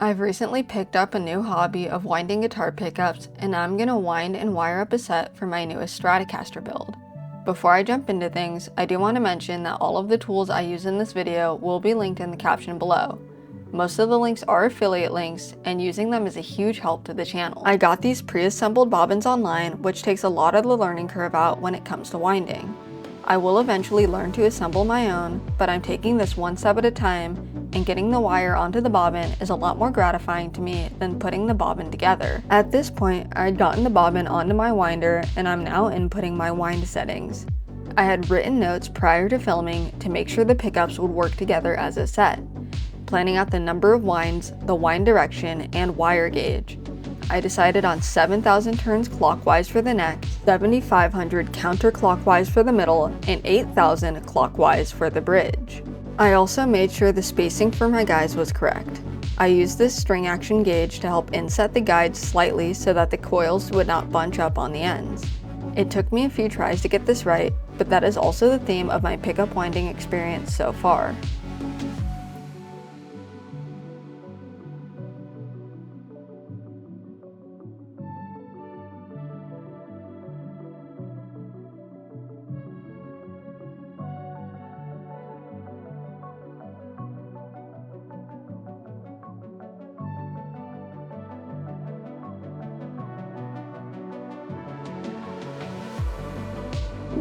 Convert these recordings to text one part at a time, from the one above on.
I've recently picked up a new hobby of winding guitar pickups, and I'm gonna wind and wire up a set for my newest Stratocaster build. Before I jump into things, I do want to mention that all of the tools I use in this video will be linked in the caption below. Most of the links are affiliate links, and using them is a huge help to the channel. I got these pre-assembled bobbins online, which takes a lot of the learning curve out when it comes to winding. I will eventually learn to assemble my own, but I'm taking this one step at a time, and getting the wire onto the bobbin is a lot more gratifying to me than putting the bobbin together. At this point, I had gotten the bobbin onto my winder, and I'm now inputting my wind settings. I had written notes prior to filming to make sure the pickups would work together as a set, planning out the number of winds, the wind direction, and wire gauge. I decided on 7,000 turns clockwise for the neck, 7,500 counterclockwise for the middle, and 8,000 clockwise for the bridge. I also made sure the spacing for my guides was correct. I used this string action gauge to help inset the guides slightly so that the coils would not bunch up on the ends. It took me a few tries to get this right, but that is also the theme of my pickup winding experience so far.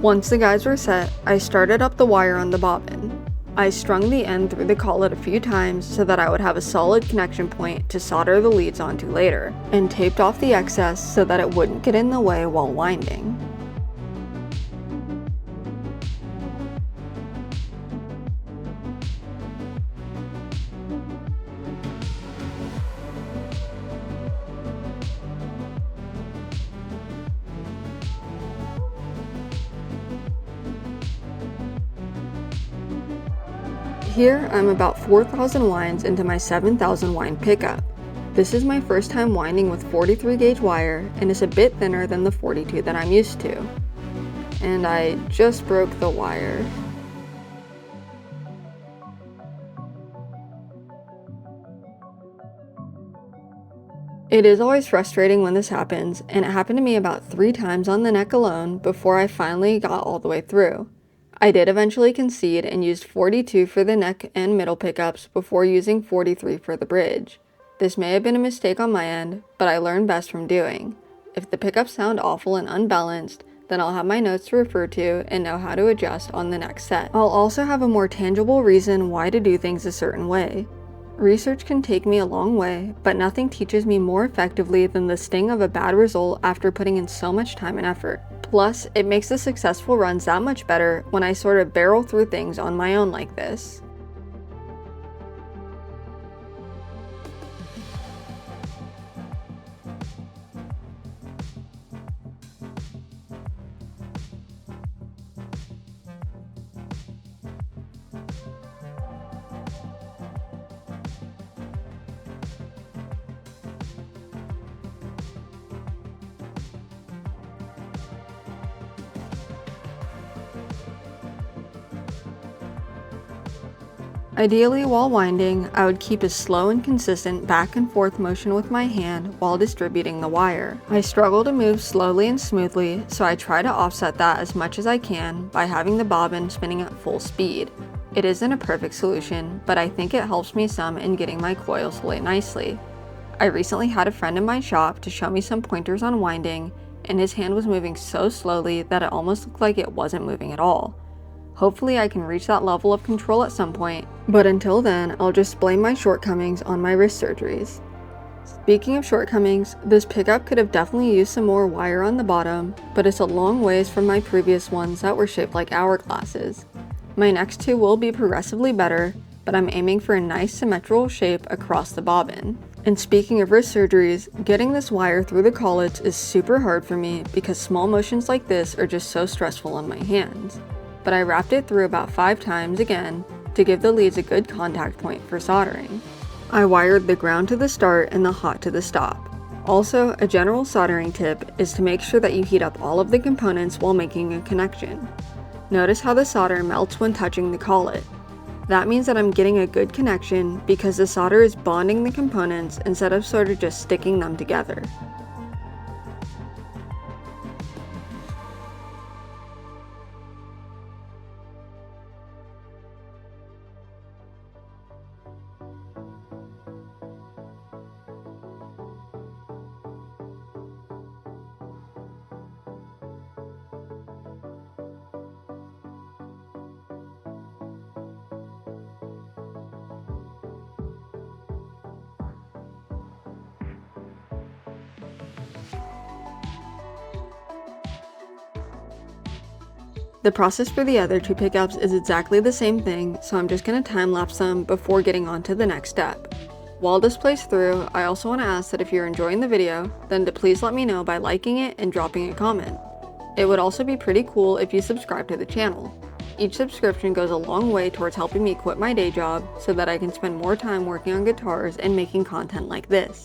Once the guides were set, I started up the wire on the bobbin. I strung the end through the collet a few times so that I would have a solid connection point to solder the leads onto later, and taped off the excess so that it wouldn't get in the way while winding. Here, I'm about 4,000 winds into my 7,000 wind pickup. This is my first time winding with 43 gauge wire, and is a bit thinner than the 42 that I'm used to. And I just broke the wire. It is always frustrating when this happens, and it happened to me about 3 times on the neck alone before I finally got all the way through. I did eventually concede and used 42 for the neck and middle pickups before using 43 for the bridge. This may have been a mistake on my end, but I learned best from doing. If the pickups sound awful and unbalanced, then I'll have my notes to refer to and know how to adjust on the next set. I'll also have a more tangible reason why to do things a certain way. Research can take me a long way, but nothing teaches me more effectively than the sting of a bad result after putting in so much time and effort. Plus, it makes the successful runs that much better when I sort of barrel through things on my own like this. Ideally, while winding, I would keep a slow and consistent back and forth motion with my hand while distributing the wire. I struggle to move slowly and smoothly, so I try to offset that as much as I can by having the bobbin spinning at full speed. It isn't a perfect solution, but I think it helps me some in getting my coils to lay nicely. I recently had a friend in my shop to show me some pointers on winding, and his hand was moving so slowly that it almost looked like it wasn't moving at all. Hopefully I can reach that level of control at some point, but until then, I'll just blame my shortcomings on my wrist surgeries. Speaking of shortcomings, this pickup could have definitely used some more wire on the bottom, but it's a long ways from my previous ones that were shaped like hourglasses. My next two will be progressively better, but I'm aiming for a nice symmetrical shape across the bobbin. And speaking of wrist surgeries, getting this wire through the collets is super hard for me because small motions like this are just so stressful on my hands. But I wrapped it through about 5 times again to give the leads a good contact point for soldering. I wired the ground to the start and the hot to the stop. Also, a general soldering tip is to make sure that you heat up all of the components while making a connection. Notice how the solder melts when touching the collet. That means that I'm getting a good connection because the solder is bonding the components instead of sort of just sticking them together. The process for the other two pickups is exactly the same thing, so I'm just going to time lapse them before getting on to the next step. While this plays through, I also want to ask that if you're enjoying the video, then to please let me know by liking it and dropping a comment. It would also be pretty cool if you subscribe to the channel. Each subscription goes a long way towards helping me quit my day job so that I can spend more time working on guitars and making content like this.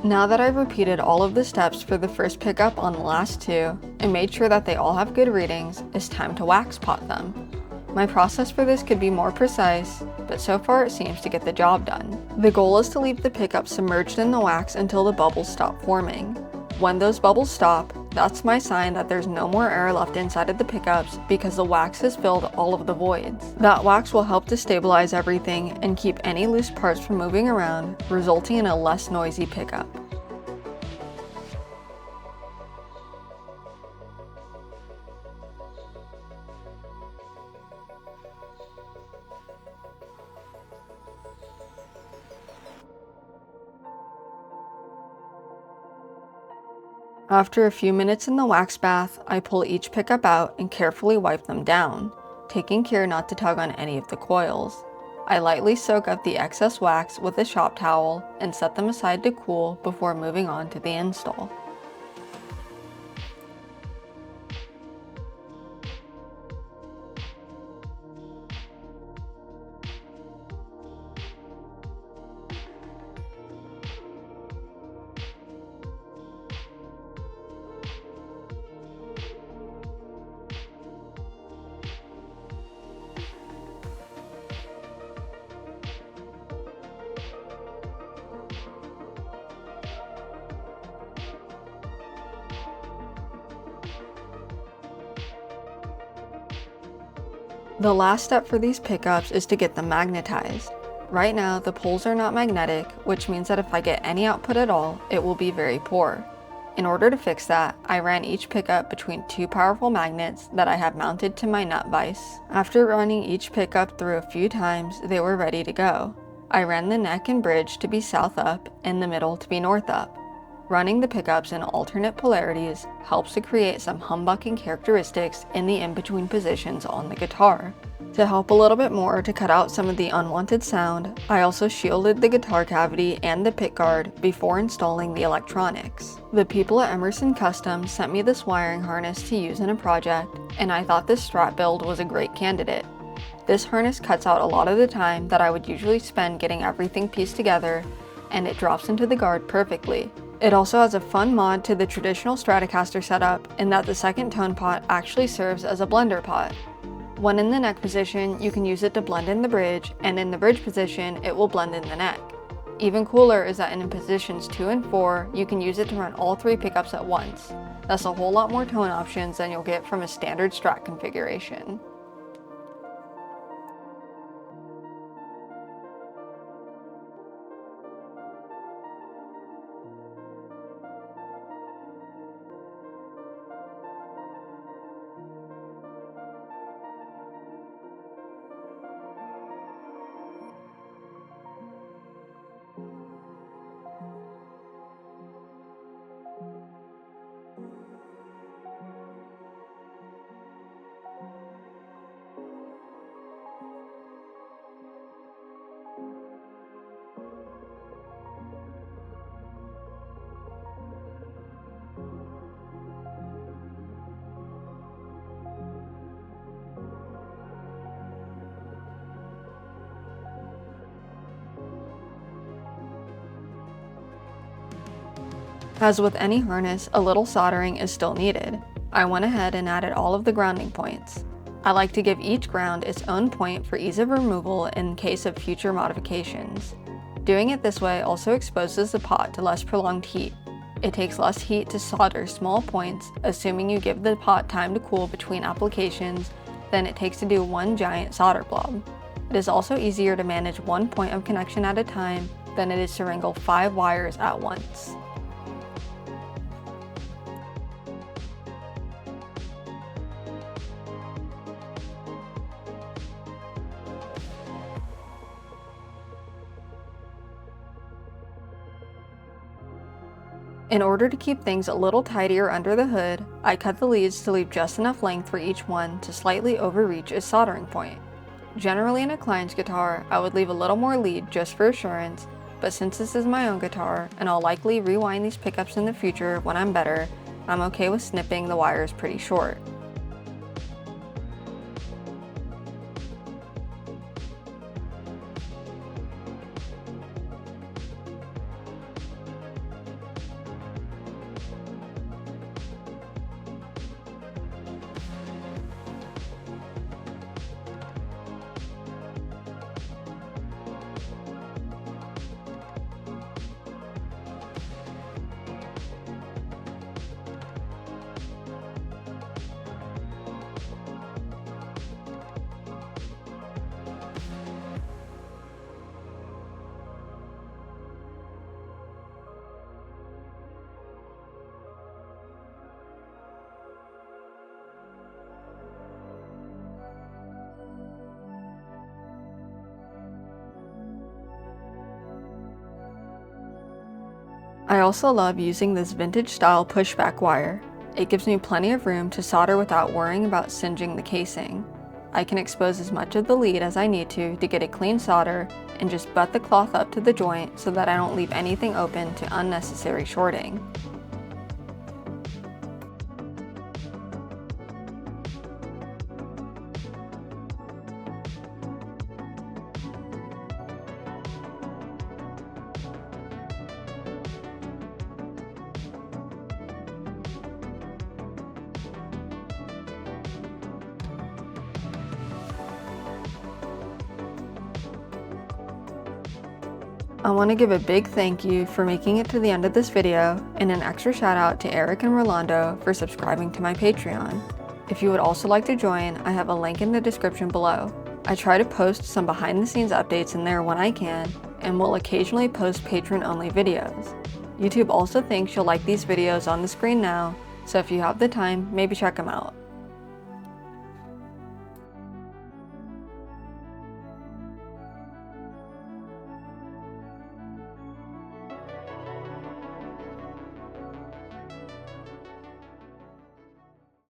Now that I've repeated all of the steps for the first pickup on the last two, and made sure that they all have good readings, it's time to wax pot them. My process for this could be more precise, but so far it seems to get the job done. The goal is to leave the pickup submerged in the wax until the bubbles stop forming. When those bubbles stop, that's my sign that there's no more air left inside of the pickups because the wax has filled all of the voids. That wax will help to stabilize everything and keep any loose parts from moving around, resulting in a less noisy pickup. After a few minutes in the wax bath, I pull each pickup out and carefully wipe them down, taking care not to tug on any of the coils. I lightly soak up the excess wax with a shop towel and set them aside to cool before moving on to the install. The last step for these pickups is to get them magnetized. Right now, the poles are not magnetic, which means that if I get any output at all, it will be very poor. In order to fix that, I ran each pickup between two powerful magnets that I have mounted to my nut vise. After running each pickup through a few times, they were ready to go. I ran the neck and bridge to be south up and the middle to be north up. Running the pickups in alternate polarities helps to create some humbucking characteristics in the in-between positions on the guitar. To help a little bit more to cut out some of the unwanted sound, I also shielded the guitar cavity and the pickguard before installing the electronics. The people at Emerson Custom sent me this wiring harness to use in a project, and I thought this Strat build was a great candidate. This harness cuts out a lot of the time that I would usually spend getting everything pieced together, and it drops into the guard perfectly. It also has a fun mod to the traditional Stratocaster setup in that the second tone pot actually serves as a blender pot. When in the neck position, you can use it to blend in the bridge, and in the bridge position, it will blend in the neck. Even cooler is that in positions 2 and 4, you can use it to run all 3 pickups at once. That's a whole lot more tone options than you'll get from a standard Strat configuration. As with any harness, a little soldering is still needed. I went ahead and added all of the grounding points. I like to give each ground its own point for ease of removal in case of future modifications. Doing it this way also exposes the pot to less prolonged heat. It takes less heat to solder small points, assuming you give the pot time to cool between applications than it takes to do one giant solder blob. It is also easier to manage one point of connection at a time than it is to wrangle 5 wires at once. In order to keep things a little tidier under the hood, I cut the leads to leave just enough length for each one to slightly overreach its soldering point. Generally in a client's guitar, I would leave a little more lead just for assurance, but since this is my own guitar, and I'll likely rewind these pickups in the future when I'm better, I'm okay with snipping the wires pretty short. I also love using this vintage style pushback wire. It gives me plenty of room to solder without worrying about singeing the casing. I can expose as much of the lead as I need to get a clean solder and just butt the cloth up to the joint so that I don't leave anything open to unnecessary shorting. I want to give a big thank you for making it to the end of this video, and an extra shout out to Eric and Rolando for subscribing to my Patreon. If you would also like to join, I have a link in the description below. I try to post some behind the scenes updates in there when I can, and will occasionally post patron only videos. YouTube also thinks you'll like these videos on the screen now, so if you have the time, maybe check them out.